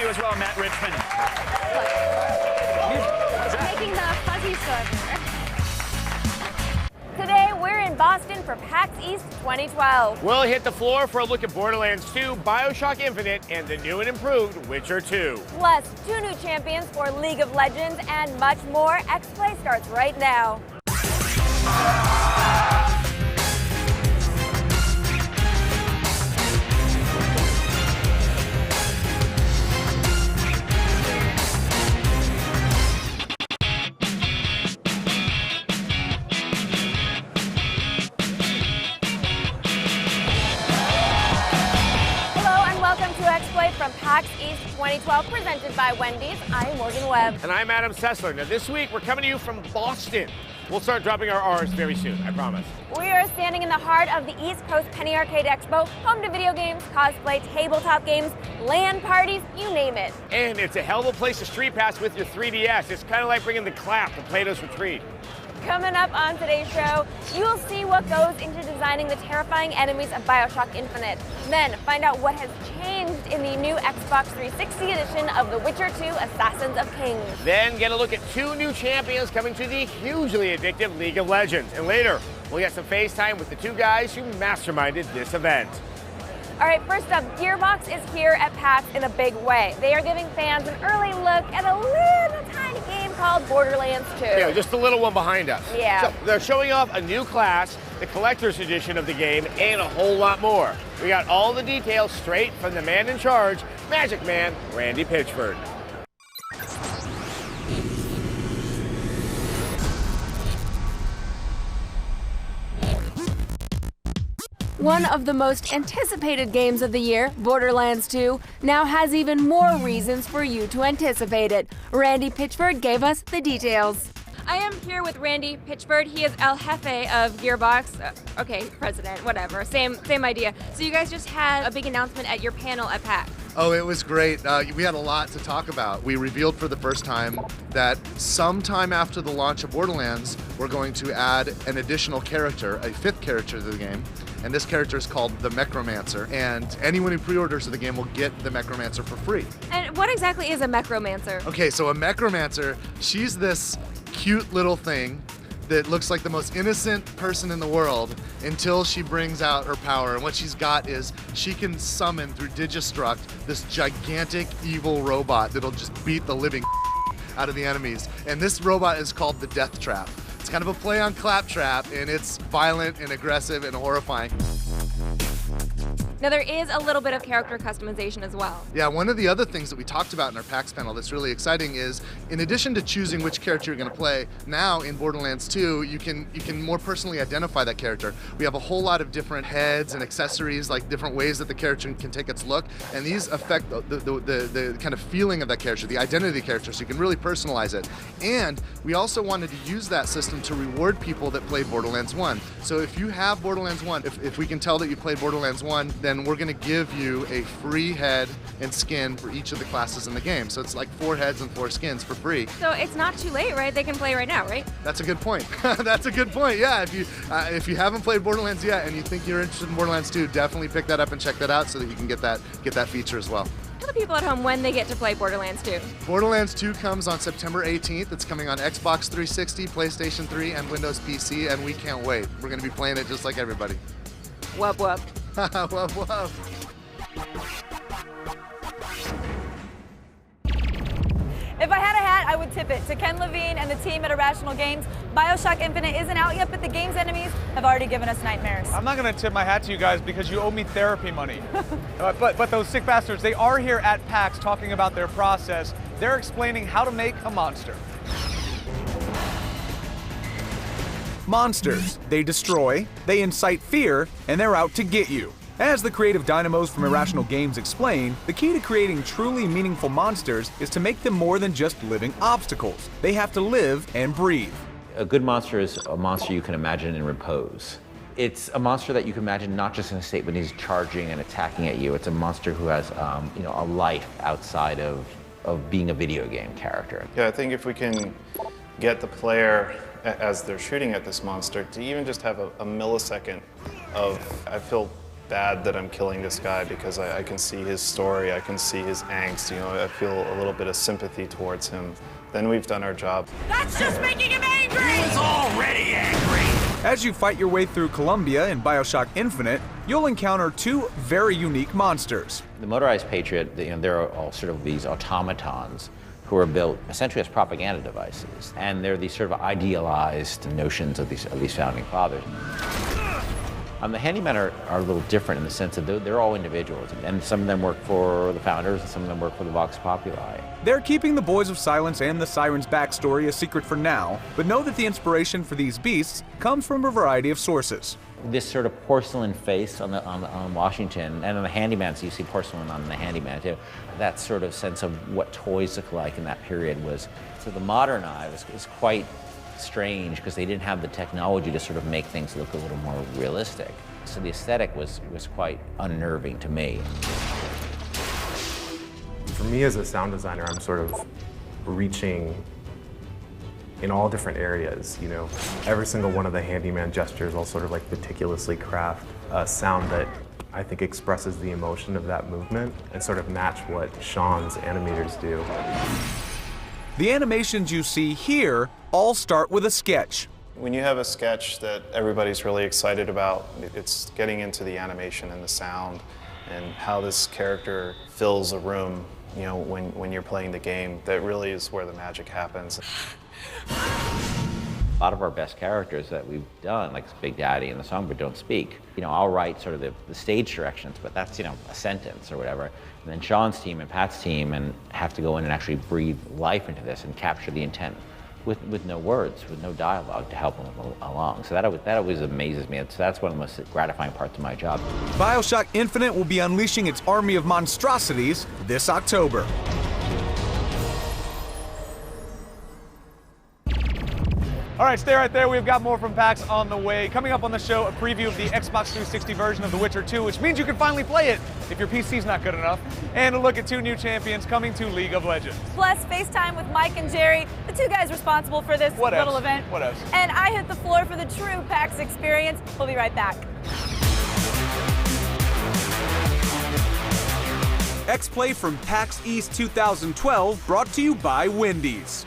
you as well, Matt Richmond. Making the fuzzy stuff. Today, we're in Boston for PAX East 2012. We'll hit the floor for a look at Borderlands 2, BioShock Infinite, and the new and improved Witcher 2. Plus, 2 new champions for League of Legends and much more. X-Play starts right now. From PAX East 2012, presented by Wendy's. I'm Morgan Webb. And I'm Adam Sessler. Now this week, we're coming to you from Boston. We'll start dropping our R's very soon, I promise. We are standing in the heart of the East Coast Penny Arcade Expo, home to video games, cosplay, tabletop games, LAN parties, you name it. And it's a hell of a place to street pass with your 3DS. It's kind of like bringing the clap to Plato's Retreat. Coming up on today's show, you'll see what goes into designing the terrifying enemies of BioShock Infinite. Then find out what has changed in the new Xbox 360 edition of The Witcher 2 Assassins of Kings. Then get a look at 2 new champions coming to the hugely addictive League of Legends. And later, we'll get some FaceTime with the 2 guys who masterminded this event. All right, first up, Gearbox is here at PAX in a big way. They are giving fans an early look at a little tiny game called Borderlands 2. Yeah, just the little one behind us. Yeah. So they're showing off a new class, the collector's edition of the game, and a whole lot more. We got all the details straight from the man in charge, Magic Man, Randy Pitchford. One of the most anticipated games of the year, Borderlands 2, now has even more reasons for you to anticipate it. Randy Pitchford gave us the details. I am here with Randy Pitchford. He is El Jefe of Gearbox. Okay, president, whatever, same idea. So you guys just had a big announcement at your panel at PAX. Oh, it was great. We had a lot to talk about. We revealed for the first time that sometime after the launch of Borderlands, we're going to add an additional character, a 5th character to the game. And this character is called the Mechromancer. And anyone who pre-orders the game will get the Mechromancer for free. And what exactly is a Mechromancer? Okay, so a Mechromancer, she's this cute little thing that looks like the most innocent person in the world until she brings out her power. And what she's got is she can summon through Digistruct this gigantic evil robot that'll just beat the living out of the enemies. And this robot is called the Death Trap. It's kind of a play on Claptrap, and it's violent and aggressive and horrifying. Now there is a little bit of character customization as well. Yeah, one of the other things that we talked about in our PAX panel that's really exciting is, in addition to choosing which character you're going to play, now in Borderlands 2, you can more personally identify that character. We have a whole lot of different heads and accessories, like different ways that the character can take its look, and these affect the kind of feeling of that character, the identity of the character, so you can really personalize it. And we also wanted to use that system to reward people that played Borderlands 1. So if you have Borderlands 1, if we can tell that you played Borderlands 1, then we're going to give you a free head and skin for each of the classes in the game. So it's like 4 heads and 4 skins for free. So it's not too late, right? They can play right now, right? That's a good point. That's a good point. Yeah, if you haven't played Borderlands yet and you think you're interested in Borderlands 2, definitely pick that up and check that out so that you can get that feature as well. Tell the people at home when they get to play Borderlands 2. Borderlands 2 comes on September 18th. It's coming on Xbox 360, PlayStation 3, and Windows PC, and we can't wait. We're going to be playing it just like everybody. Wub wub. Wub wub. If I had a hat, I would tip it to Ken Levine and the team at Irrational Games. BioShock Infinite isn't out yet, but the game's enemies have already given us nightmares. I'm not going to tip my hat to you guys because you owe me therapy money. But those sick bastards, they are here at PAX talking about their process. They're explaining how to make a monster. Monsters. They destroy, they incite fear, and they're out to get you. As the creative dynamos from Irrational Games explain, the key to creating truly meaningful monsters is to make them more than just living obstacles. They have to live and breathe. A good monster is a monster you can imagine in repose. It's a monster that you can imagine not just in a state when he's charging and attacking at you. It's a monster who has a life outside of being a video game character. Yeah, I think if we can get the player, as they're shooting at this monster, to even just have a millisecond of, I feel bad that I'm killing this guy because I can see his story, I can see his angst, you know, I feel a little bit of sympathy towards him. Then we've done our job. That's just making him angry! He's already angry! As you fight your way through Columbia in BioShock Infinite, you'll encounter two very unique monsters. The motorized Patriot, they're all sort of these automatons who are built essentially as propaganda devices. And they're these sort of idealized notions of these founding fathers. The handymen are a little different in the sense that they're all individuals, and some of them work for the founders and some of them work for the Vox Populi. They're keeping the Boys of Silence and the Sirens' backstory a secret for now, but know that the inspiration for these beasts comes from a variety of sources. This sort of porcelain face on Washington, and on the handyman, so you see porcelain on the handyman too. That sort of sense of what toys look like in that period was, so the modern eye is quite strange because they didn't have the technology to sort of make things look a little more realistic. So the aesthetic was quite unnerving to me. For me as a sound designer, I'm sort of reaching in all different areas, you know. Every single one of the handyman gestures, I'll sort of like meticulously craft a sound that I think expresses the emotion of that movement and sort of match what Sean's animators do. The animations you see here all start with a sketch. When you have a sketch that everybody's really excited about, it's getting into the animation and the sound and how this character fills a room, you know, when you're playing the game. That really is where the magic happens. A lot of our best characters that we've done, like Big Daddy and the Songbird, don't speak. You know, I'll write sort of the stage directions, but that's, you know, a sentence or whatever. And then Sean's team and Pat's team have to go in and actually breathe life into this and capture the intent with no words, with no dialogue to help them along. So that always amazes me. That's one of the most gratifying parts of my job. BioShock Infinite will be unleashing its army of monstrosities this October. All right, stay right there. We've got more from PAX on the way. Coming up on the show, a preview of the Xbox 360 version of The Witcher 2, which means you can finally play it if your PC's not good enough. And a look at two new champions coming to League of Legends. Plus, FaceTime with Mike and Jerry, the two guys responsible for this little event. What else? And I hit the floor for the true PAX experience. We'll be right back. X-Play from PAX East 2012, brought to you by Wendy's.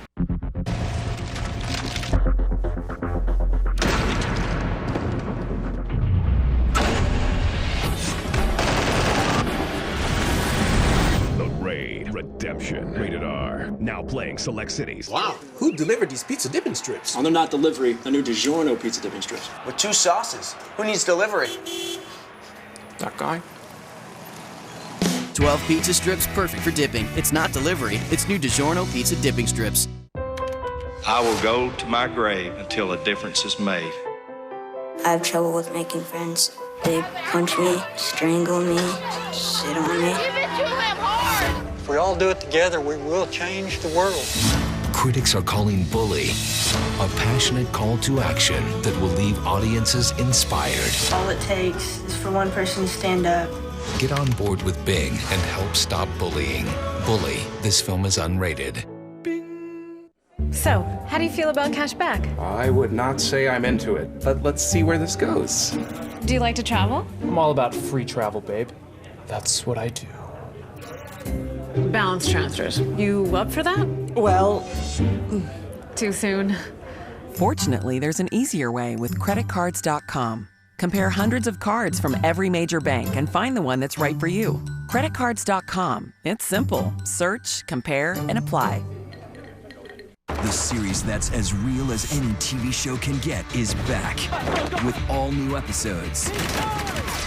Redemption. Rated R. Now playing select cities. Wow. Who delivered these pizza dipping strips? Oh, they're not delivery. They're new DiGiorno pizza dipping strips. With 2 sauces. Who needs delivery? That guy. 12 pizza strips, perfect for dipping. It's not delivery. It's new DiGiorno pizza dipping strips. I will go to my grave until a difference is made. I have trouble with making friends. They punch me, strangle me, sit on me. Give it to him hard! If we all do it together, we will change the world. Critics are calling Bully a passionate call to action that will leave audiences inspired. All it takes is for one person to stand up. Get on board with Bing and help stop bullying. Bully, this film is unrated. So, how do you feel about cash back? I would not say I'm into it, but let's see where this goes. Do you like to travel? I'm all about free travel, babe. That's what I do. Balance transfers. You up for that? Well, too soon. Fortunately, there's an easier way with creditcards.com. Compare hundreds of cards from every major bank and find the one that's right for you. Creditcards.com. It's simple. Search, compare, and apply. The series that's as real as any TV show can get is back with all new episodes.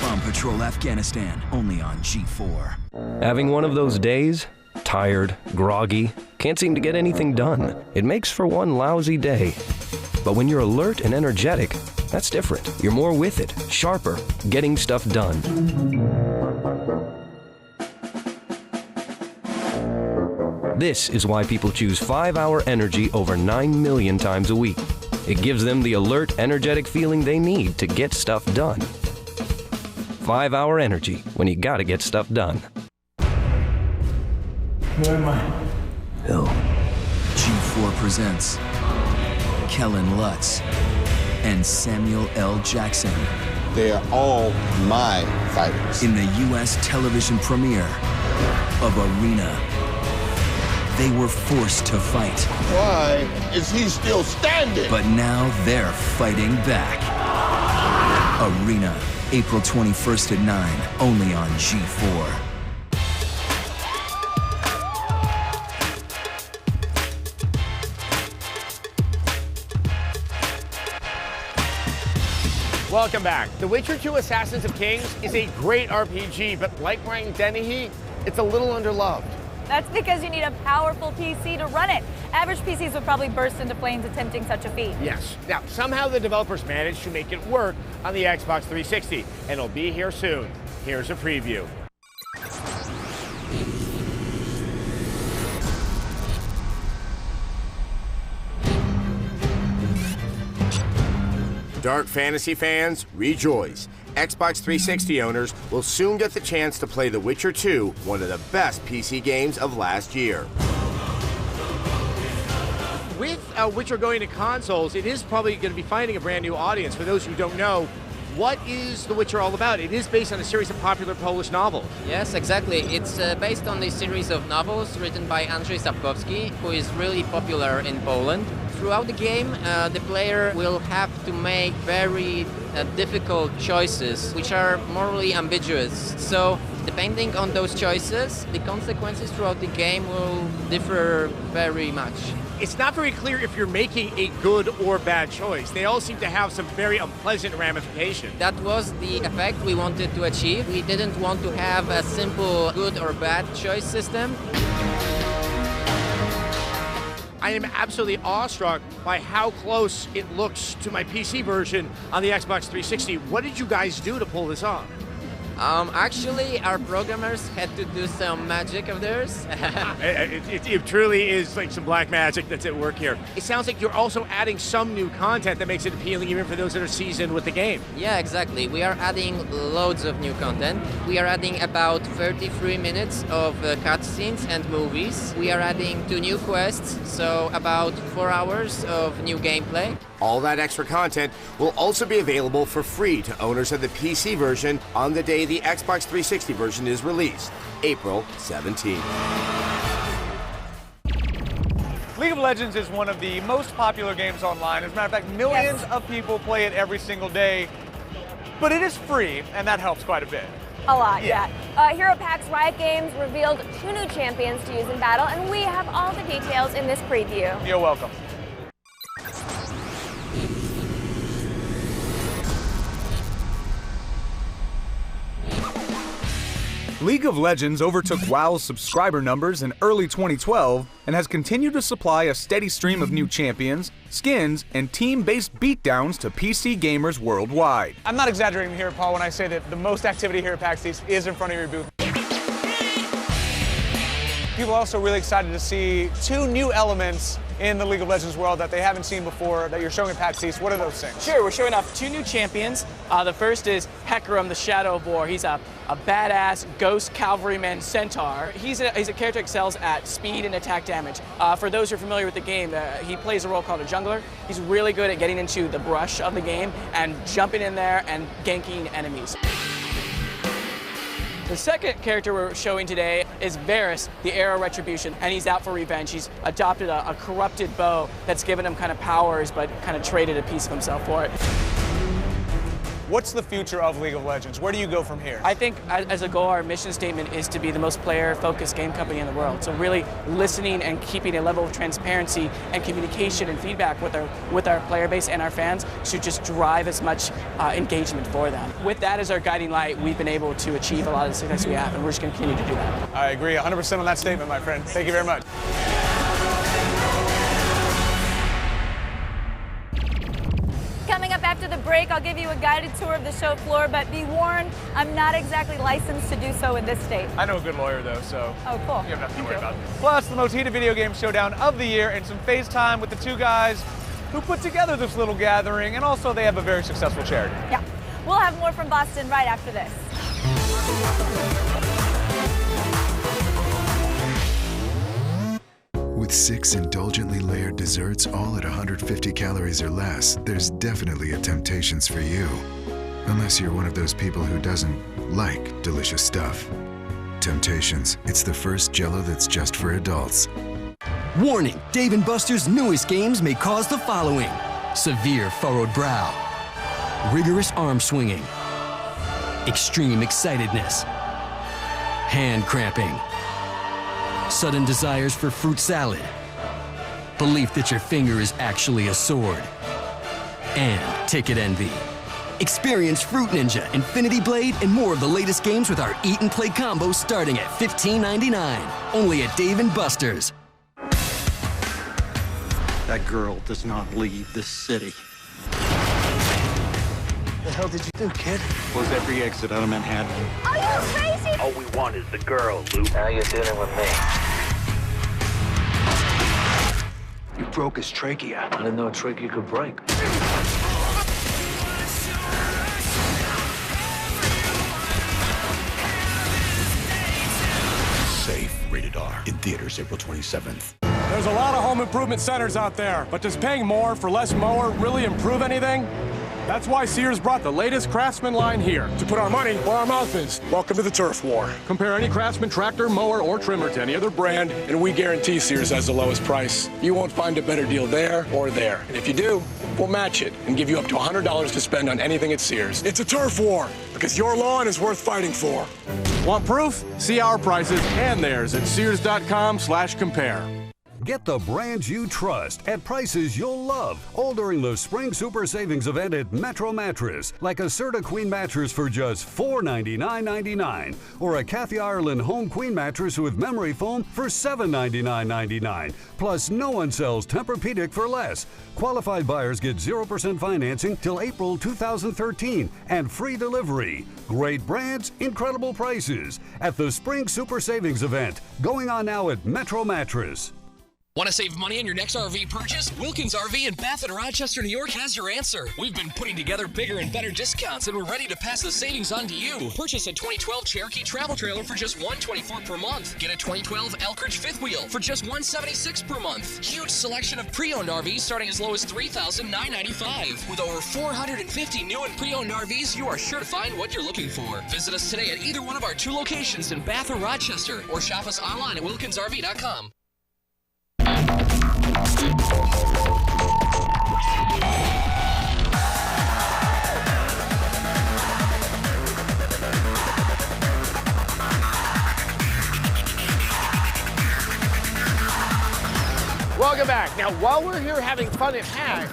Bomb Patrol Afghanistan, only on G4. Having one of those days? Tired, groggy, can't seem to get anything done. It makes for one lousy day. But when you're alert and energetic, that's different. You're more with it, sharper, getting stuff done. This is why people choose 5-Hour Energy over 9 million times a week. It gives them the alert, energetic feeling they need to get stuff done. 5-Hour Energy, when you gotta get stuff done. Where am I? Hill. G4 presents Kellen Lutz and Samuel L. Jackson They're all my fighters. In the U.S. television premiere of Arena, they were forced to fight. Why is he still standing? But now they're fighting back. Arena, April 21st at 9, only on G4. Welcome back. The Witcher 2 Assassins of Kings is a great RPG, but like Brian Dennehy, it's a little underloved. That's because you need a powerful PC to run it. Average PCs would probably burst into flames attempting such a feat. Yes. Now, somehow the developers managed to make it work on the Xbox 360, and it'll be here soon. Here's a preview. Dark fantasy fans, rejoice. Xbox 360 owners will soon get the chance to play The Witcher 2, one of the best PC games of last year. With Witcher going to consoles, it is probably going to be finding a brand new audience. For those who don't know, what is The Witcher all about? It is based on a series of popular Polish novels. Yes, exactly. It's based on a series of novels written by Andrzej Sapkowski, who is really popular in Poland. Throughout the game, the player will have to make very difficult choices, which are morally ambiguous. So, depending on those choices, the consequences throughout the game will differ very much. It's not very clear if you're making a good or bad choice. They all seem to have some very unpleasant ramifications. That was the effect we wanted to achieve. We didn't want to have a simple good or bad choice system. I am absolutely awestruck by how close it looks to my PC version on the Xbox 360. What did you guys do to pull this off? Actually, our programmers had to do some magic of theirs. It truly is like some black magic that's at work here. It sounds like you're also adding some new content that makes it appealing even for those that are seasoned with the game. Yeah, exactly. We are adding loads of new content. We are adding about 33 minutes of cutscenes and movies. We are adding 2 new quests, so about 4 hours of new gameplay. All that extra content will also be available for free to owners of the PC version on the day the Xbox 360 version is released, April 17th. League of Legends is one of the most popular games online. As a matter of fact, millions of people play it every single day. But it is free, and that helps quite a bit. A lot, yeah. Here at PAX, Riot Games revealed 2 new champions to use in battle, and we have all the details in this preview. You're welcome. League of Legends overtook WoW's subscriber numbers in early 2012 and has continued to supply a steady stream of new champions, skins, and team-based beatdowns to PC gamers worldwide. I'm not exaggerating here, Paul, when I say that the most activity here at PAX East is in front of your booth. People are also really excited to see 2 new elements in the League of Legends world that they haven't seen before that you're showing at PAX East. What are those things? Sure, we're showing off 2 new champions. The first is Hecarim, the Shadow of War. He's a badass ghost cavalryman centaur. He's a character that excels at speed and attack damage. For those who are familiar with the game, he plays a role called a jungler. He's really good at getting into the brush of the game and jumping in there and ganking enemies. The second character we're showing today is Varus, the Arrow of Retribution, and he's out for revenge. He's adopted a corrupted bow that's given him kind of powers, but kind of traded a piece of himself for it. What's the future of League of Legends? Where do you go from here? I think as a goal, our mission statement is to be the most player-focused game company in the world. So really listening and keeping a level of transparency and communication and feedback with our player base and our fans should just drive as much engagement for them. With that as our guiding light, we've been able to achieve a lot of the success we have, and we're just going to continue to do that. I agree 100% on that statement, my friend. Thank you very much. Coming up after the break, I'll give you a guided tour of the show floor, but be warned, I'm not exactly licensed to do so in this state. I know a good lawyer, though, so oh, cool. You have nothing to worry about. Plus, the most heated video game showdown of the year and some FaceTime with the 2 guys who put together this little gathering, and also they have a very successful charity. Yeah. We'll have more from Boston right after this. With 6 indulgently layered desserts, all at 150 calories or less, there's definitely a Temptations for you. Unless you're one of those people who doesn't like delicious stuff. Temptations, it's the first Jell-O that's just for adults. Warning, Dave & Buster's newest games may cause the following: severe furrowed brow, rigorous arm swinging, extreme excitedness, hand cramping, sudden desires for fruit salad, belief that your finger is actually a sword, and ticket envy. Experience Fruit Ninja, Infinity Blade, and more of the latest games with our Eat and Play combo starting at $15.99. Only at Dave & Buster's. That girl does not leave this city. What the hell did you do, kid? Close every exit out of Manhattan. Are you crazy? All we want is the girl, Luke. Now you're dealing with me. You broke his trachea. I didn't know a trachea could break. Safe, rated R. In theaters April 27th. There's a lot of home improvement centers out there, but does paying more for less mower really improve anything? That's why Sears brought the latest Craftsman line here, to put our money where our mouth is. Welcome to the turf war. Compare any Craftsman tractor, mower, or trimmer to any other brand, and we guarantee Sears has the lowest price. You won't find a better deal there or there. And if you do, we'll match it and give you up to $100 to spend on anything at Sears. It's a turf war, because your lawn is worth fighting for. Want proof? See our prices and theirs at Sears.com/compare. Get the brands you trust at prices you'll love, all during the Spring Super Savings event at Metro Mattress, like a Serta Queen mattress for just $499.99, or a Kathy Ireland Home Queen mattress with memory foam for $799.99. Plus, no one sells Tempur-Pedic for less. Qualified buyers get 0% financing till April 2013 and free delivery. Great brands, incredible prices at the Spring Super Savings event, going on now at Metro Mattress. Want to save money on your next RV purchase? Wilkins RV in Bath and Rochester, New York has your answer. We've been putting together bigger and better discounts, and we're ready to pass the savings on to you. Purchase a 2012 Cherokee travel trailer for just $124 per month. Get a 2012 Elkridge fifth wheel for just $176 per month. Huge selection of pre-owned RVs starting as low as $3,995. With over 450 new and pre-owned RVs, you are sure to find what you're looking for. Visit us today at either one of our 2 locations in Bath or Rochester, or shop us online at wilkinsrv.com. Welcome back. Now, while we're here having fun at PAX,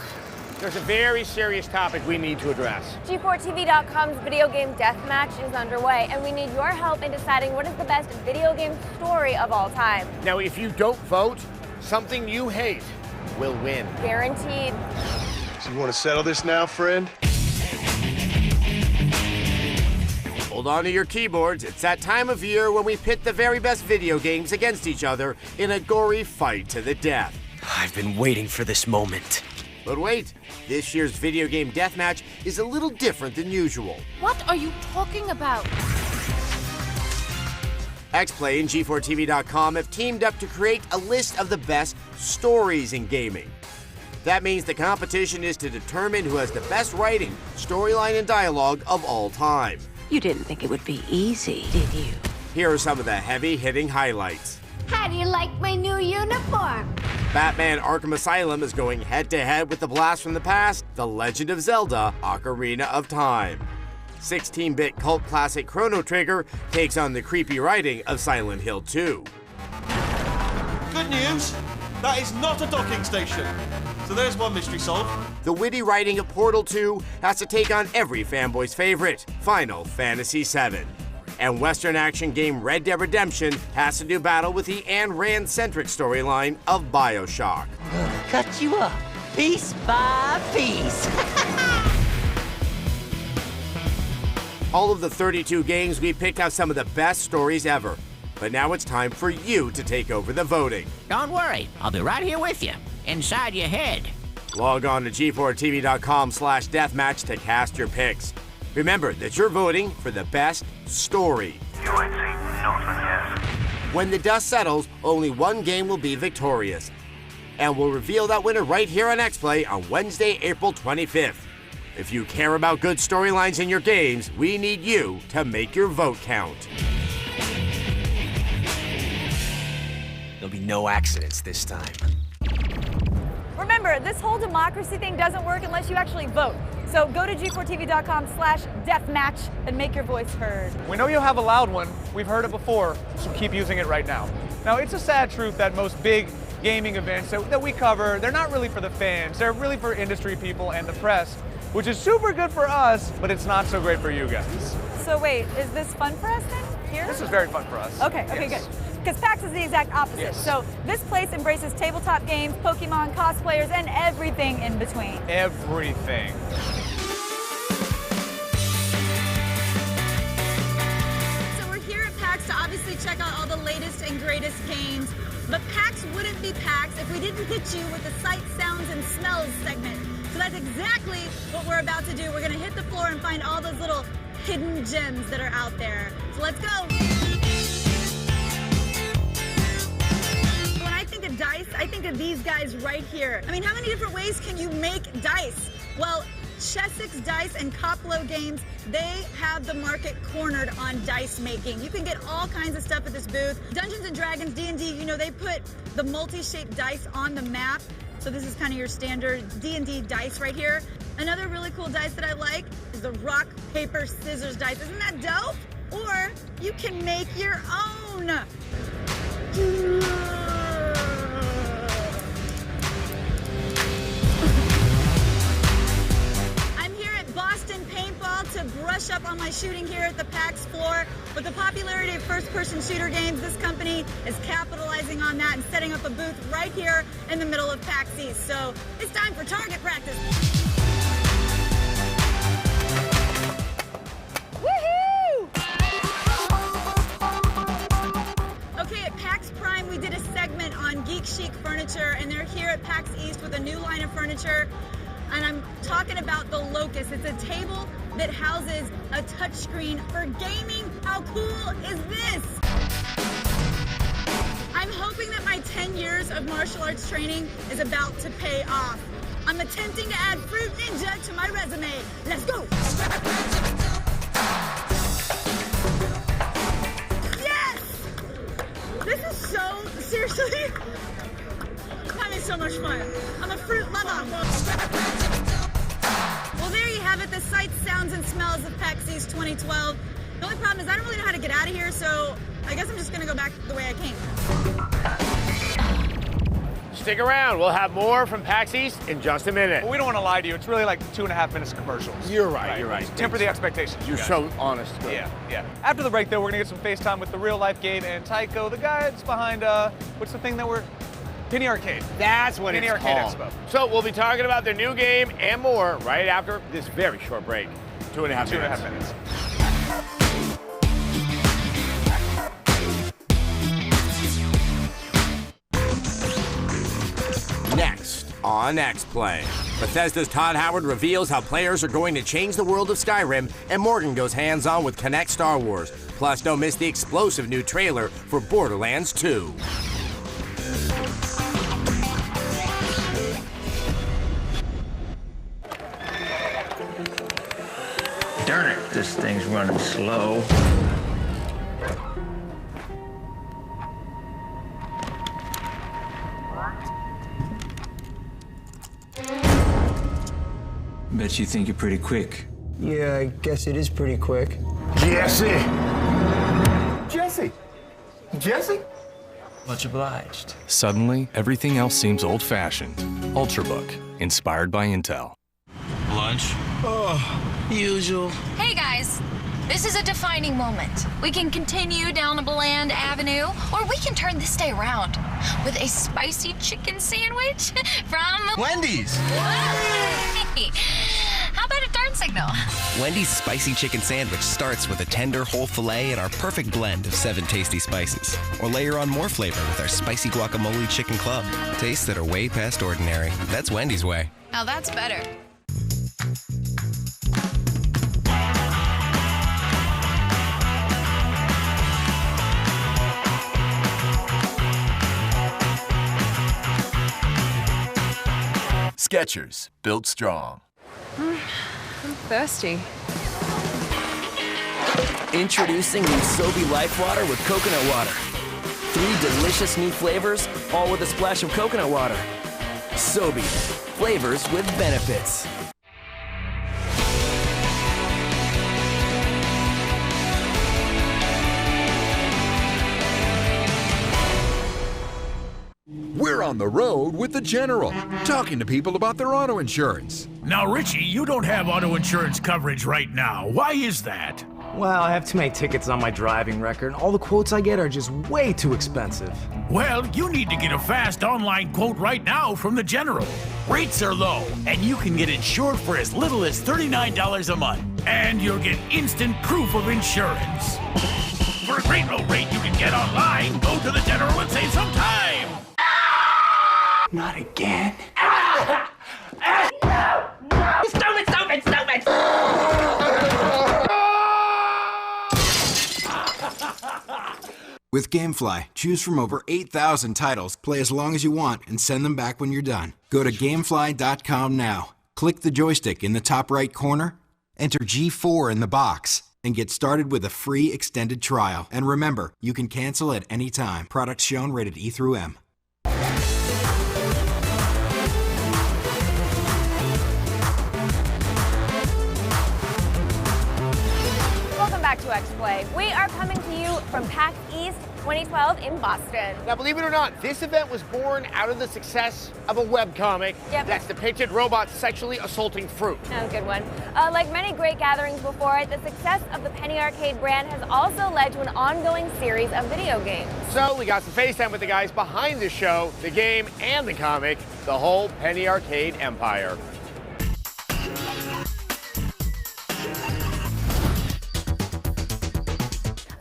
there's a very serious topic we need to address. G4TV.com's video game deathmatch is underway, and we need your help in deciding what is the best video game story of all time. Now, if you don't vote, something you hate will win. Guaranteed. So you want to settle this now, friend? Hold on to your keyboards. It's that time of year when we pit the very best video games against each other in a gory fight to the death. I've been waiting for this moment. But wait, this year's video game deathmatch is a little different than usual. What are you talking about? XPlay and G4TV.com have teamed up to create a list of the best stories in gaming. That means the competition is to determine who has the best writing, storyline, and dialogue of all time. You didn't think it would be easy, did you? Here are some of the heavy-hitting highlights. How do you like my new uniform? Batman Arkham Asylum is going head-to-head with the blast from the past, The Legend of Zelda: Ocarina of Time. 16-bit cult classic Chrono Trigger takes on the creepy writing of Silent Hill 2. Good news! That is not a docking station. So there's one mystery solved. The witty writing of Portal 2 has to take on every fanboy's favorite, Final Fantasy VII. And Western action game Red Dead Redemption has to do battle with the Ayn Rand-centric storyline of BioShock. Cut you up, piece by piece. All of the 32 games we picked have some of the best stories ever. But now it's time for you to take over the voting. Don't worry, I'll be right here with you, inside your head. Log on to G4TV.com/deathmatch to cast your picks. Remember that you're voting for the best story. You ain't seen nothing yet. When the dust settles, only one game will be victorious. And we'll reveal that winner right here on XPlay on Wednesday, April 25th. If you care about good storylines in your games, we need you to make your vote count. There'll be no accidents this time. Remember, this whole democracy thing doesn't work unless you actually vote. So go to g4tv.com/deathmatch and make your voice heard. We know you have a loud one. We've heard it before, so keep using it right now. Now, it's a sad truth that most big gaming events that we cover, they're not really for the fans. They're really for industry people and the press, which is super good for us, but it's not so great for you guys. So wait, is this fun for us then? Here? This is very fun for us. Okay, Yes. good. Because PAX is the exact opposite. Yes. So this place embraces tabletop games, Pokemon, cosplayers, and everything in between. Everything. So we're here at PAX to obviously check out all the latest and greatest games. But PAX wouldn't be PAX if we didn't hit you with the sights, sounds, and smells segment. So that's exactly what we're about to do. We're gonna hit the floor and find all those little hidden gems that are out there. So let's go. When I think of dice, I think of these guys right here. I mean, how many different ways can you make dice? Well, Chessex Dice and Koplo Games, they have the market cornered on dice making. You can get all kinds of stuff at this booth. Dungeons & Dragons, D&D, you know, they put the multi-shaped dice on the map. So this is kind of your standard D&D dice right here. Another really cool dice that I like is the rock, paper, scissors dice. Isn't that dope? Or you can make your own. I'm here at Boston Paintball to brush up on my shooting here at the PAX floor. With the popularity of first-person shooter games, this company is capitalizing on that and setting up a booth right here in the middle of PAX East. So it's time for target practice. Woohoo! Okay, at PAX Prime, we did a segment on Geek Chic furniture, and they're here at PAX East with a new line of furniture. And I'm talking about the Locust. It's a table that houses a touchscreen for gaming. How cool is this? I'm hoping that my 10 years of martial arts training is about to pay off. I'm attempting to add Fruit Ninja to my resume. Let's go! Yes! This is so, seriously, I'm having so much fun. I'm a fruit mama. Well, there you have it, the sights, sounds, and smells of PAX East 2012. The only problem is I don't really know how to get out of here, so I guess I'm just gonna go back the way I came. Stick around, we'll have more from PAX East in just a minute. Well, we don't want to lie to you. It's really like 2.5 minutes of commercials. You're right, you're right. Temper the expectations. You're guys. so honest. Yeah. After the break, though, we're going to get some FaceTime with the real-life Gabe and Tycho, the guy that's behind, what's the thing that we're... Penny Arcade. That's what Penny it's Arcade called. Expo. So we'll be talking about their new game and more right after this very short break. 2.5 minutes. 2.5 minutes. Next on X-Play, Bethesda's Todd Howard reveals how players are going to change the world of Skyrim, and Morgan goes hands-on with Connect Star Wars. Plus, don't miss the explosive new trailer for Borderlands 2. Darn it, this thing's running slow. Bet you think you're pretty quick. Yeah, I guess it is pretty quick. Jesse! Jesse? Much obliged. Suddenly, everything else seems old-fashioned. Ultrabook, inspired by Intel. Lunch? Oh, usual. Hey guys, this is a defining moment. We can continue down a bland avenue, or we can turn this day around with a spicy chicken sandwich from Wendy's. Hey, how about a darn signal? Wendy's spicy chicken sandwich starts with a tender whole filet and our perfect blend of 7 tasty spices. Or layer on more flavor with our spicy guacamole chicken club. Tastes that are way past ordinary. That's Wendy's way. Now that's better. Skechers, built strong. I'm thirsty. Introducing new Sobe Life Water with coconut water. 3 delicious new flavors, all with a splash of coconut water. Sobe, flavors with benefits. We're on the road with the General, talking to people about their auto insurance. Now, Richie, you don't have auto insurance coverage right now. Why is that? Well, I have too many tickets on my driving record, and all the quotes I get are just way too expensive. Well, you need to get a fast online quote right now from the General. Rates are low, and you can get insured for as little as $39 a month. And you'll get instant proof of insurance. For a great low rate you can get online, go to the General and save some time. Not again. Stupid! With GameFly, choose from over 8,000 titles, play as long as you want, and send them back when you're done. Go to GameFly.com now. Click the joystick in the top right corner, enter G4 in the box, and get started with a free extended trial. And remember, you can cancel at any time. Products shown rated E through M. Welcome back to X-Play. We are coming to you from PAX East 2012 in Boston. Now, believe it or not, this event was born out of the success of a webcomic that's depicted robots sexually assaulting fruit. Oh, good one. Like many great gatherings before it, the success of the Penny Arcade brand has also led to an ongoing series of video games. So we got some FaceTime with the guys behind the show, the game, and the comic, the whole Penny Arcade empire.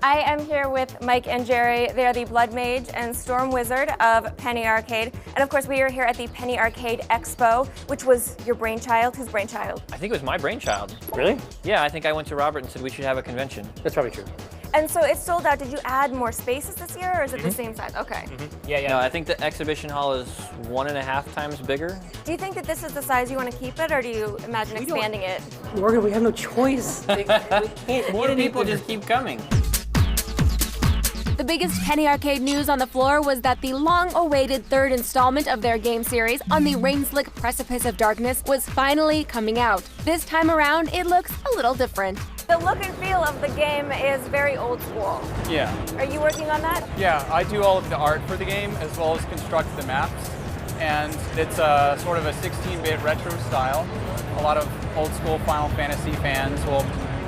I am here with Mike and Jerry. They are the Blood Mage and Storm Wizard of Penny Arcade. And of course, we are here at the Penny Arcade Expo, which was your brainchild. Whose brainchild? I think it was my brainchild. Really? Yeah, I think I went to Robert and said we should have a convention. That's probably true. And so it's sold out. Did you add more spaces this year, or is it the same size? Okay. Yeah. No, I think the exhibition hall is 1.5 times bigger. Do you think that this is the size you want to keep it, or do you imagine expanding it? Morgan, we have no choice. We can't. More people just keep coming. The biggest Penny Arcade news on the floor was that the long-awaited third installment of their game series, On the Rain-Slick Precipice of Darkness, was finally coming out. This time around, it looks a little different. The look and feel of the game is very old school. Yeah. Are you working on that? Yeah, I do all of the art for the game as well as construct the maps. And it's a sort of a 16-bit retro style. A lot of old school Final Fantasy fans will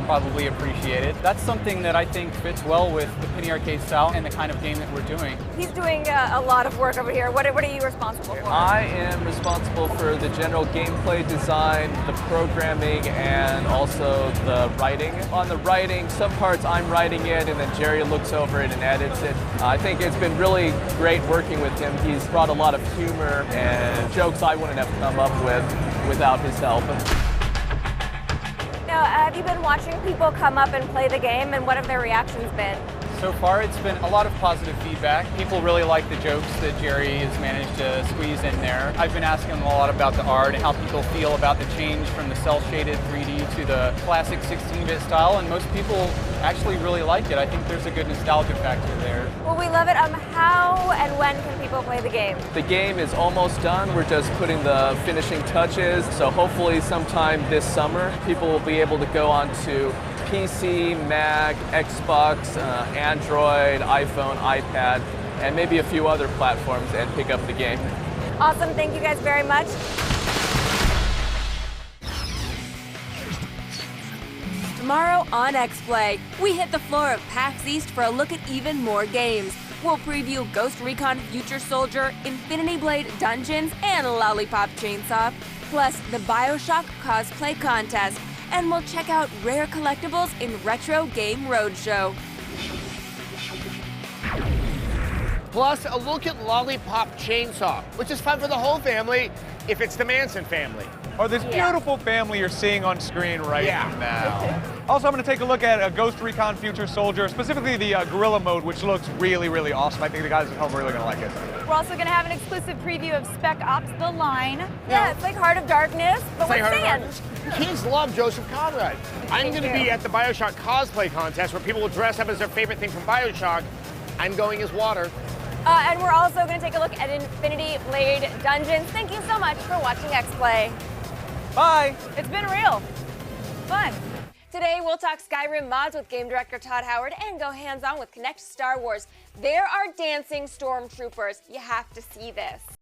probably appreciate it. That's something that I think fits well with the Penny Arcade style and the kind of game that we're doing. He's doing a lot of work over here. What are you responsible for? I am responsible for the general gameplay design, the programming, and also the writing. On the writing, some parts I'm writing it, and then Jerry looks over it and edits it. I think it's been really great working with him. He's brought a lot of humor and jokes I wouldn't have come up with without his help. Now, have you been watching people come up and play the game, and what have their reactions been? So far, it's been a lot of positive feedback. People really like the jokes that Jerry has managed to squeeze in there. I've been asking them a lot about the art and how people feel about the change from the cel-shaded 3D to the classic 16-bit style, and most people actually really like it. I think there's a good nostalgia factor there. Well, we love it. How and when can people play the game? The game is almost done. We're just putting the finishing touches, so hopefully sometime this summer, people will be able to go on to PC, Mac, Xbox, Android, iPhone, iPad, and maybe a few other platforms and pick up the game. Awesome, thank you guys very much. Tomorrow on X-Play, we hit the floor of PAX East for a look at even more games. We'll preview Ghost Recon Future Soldier, Infinity Blade Dungeons, and Lollipop Chainsaw, plus the BioShock Cosplay Contest. And we'll check out rare collectibles in Retro Game Roadshow. Plus, a look at Lollipop Chainsaw, which is fun for the whole family if it's the Manson family. Or this beautiful family you're seeing on screen right now. Also, I'm going to take a look at a Ghost Recon Future Soldier, specifically the Guerrilla mode, which looks really, really awesome. I think the guys at home are really going to like it. We're also going to have an exclusive preview of Spec Ops: The Line. Yeah, it's like Heart of Darkness, but with sand. Kids love Joseph Conrad. I'm going to be at the BioShock cosplay contest where people will dress up as their favorite thing from BioShock. I'm going as water. And we're also going to take a look at Infinity Blade Dungeons. Thank you so much for watching X-Play. Bye. It's been real fun. Today, we'll talk Skyrim mods with game director Todd Howard and go hands-on with Connect Star Wars. There are dancing stormtroopers. You have to see this.